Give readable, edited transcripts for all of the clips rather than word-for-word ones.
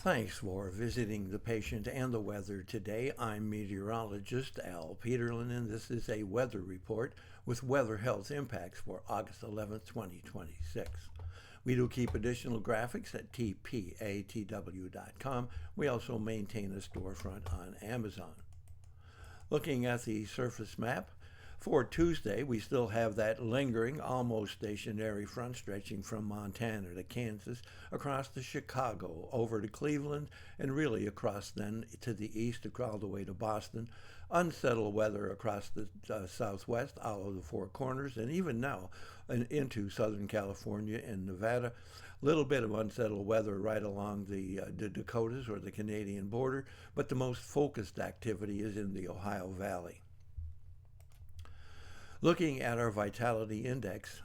Thanks for visiting the patient and the weather today. I'm meteorologist Al Peterlin, and this is a weather report with weather health impacts for August 11th, 2026. We do keep additional graphics at tpatw.com. We also maintain a storefront on Amazon. Looking at the surface map, for Tuesday, we still have that lingering, almost stationary front stretching from Montana to Kansas, across to Chicago, over to Cleveland, and really across then to the east, all the way to Boston. Unsettled weather across the southwest, all of the Four Corners, and even now into Southern California and Nevada. Little bit of unsettled weather right along the Dakotas or the Canadian border, but the most focused activity is in the Ohio Valley. Looking at our vitality index,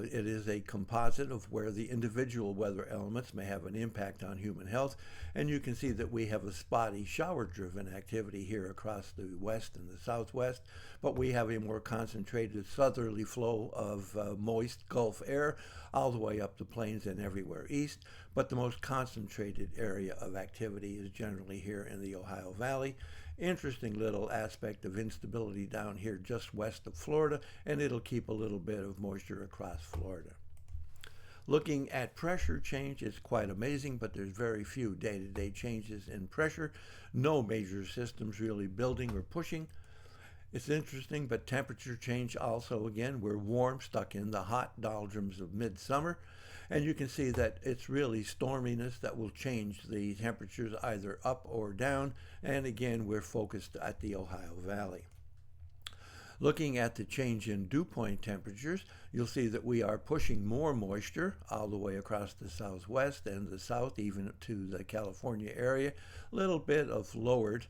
it is a composite of where the individual weather elements may have an impact on human health, and you can see that we have a spotty shower-driven activity here across the west and the southwest, but we have a more concentrated southerly flow of moist Gulf air all the way up the plains and everywhere east, but the most concentrated area of activity is generally here in the Ohio Valley. Interesting little aspect of instability down here just west of Florida, and it'll keep a little bit of moisture across Florida. Looking at pressure change, it's quite amazing, but there's very few day-to-day changes in pressure. No major systems really building or pushing. It's interesting, but temperature change also, again, we're warm, stuck in the hot doldrums of midsummer, and you can see that it's really storminess that will change the temperatures either up or down, and again, we're focused at the Ohio Valley. Looking at the change in dew point temperatures, you'll see that we are pushing more moisture all the way across the southwest and the south, even to the California area. A little bit of lowered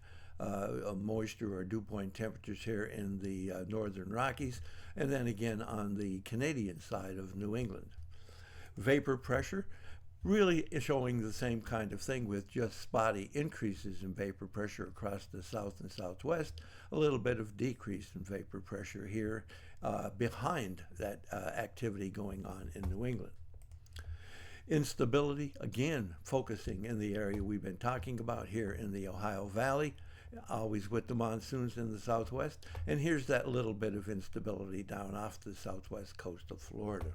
moisture or dew point temperatures here in the northern Rockies, and then again on the Canadian side of New England. Vapor pressure really is showing the same kind of thing with just spotty increases in vapor pressure across the south and southwest, a little bit of decrease in vapor pressure here behind that activity going on in New England. Instability, again, focusing in the area we've been talking about here in the Ohio Valley, always with the monsoons in the southwest, and here's that little bit of instability down off the southwest coast of Florida.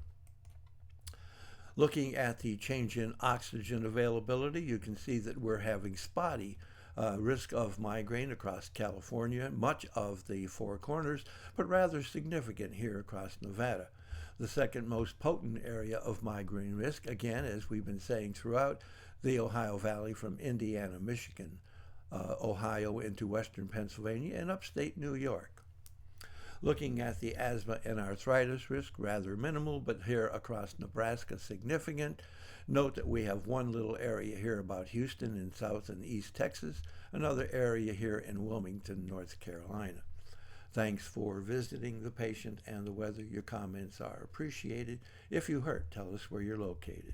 Looking at the change in oxygen availability, you can see that we're having spotty risk of migraine across California, much of the Four Corners, but rather significant here across Nevada. The second most potent area of migraine risk, again, as we've been saying throughout, the Ohio Valley from Indiana, Michigan, Ohio into western Pennsylvania, and upstate New York. Looking at the asthma and arthritis risk, rather minimal, but here across Nebraska, significant. Note that we have one little area here about Houston in South and East Texas, another area here in Wilmington, North Carolina. Thanks for visiting the patient and the weather. Your comments are appreciated. If you hurt, tell us where you're located.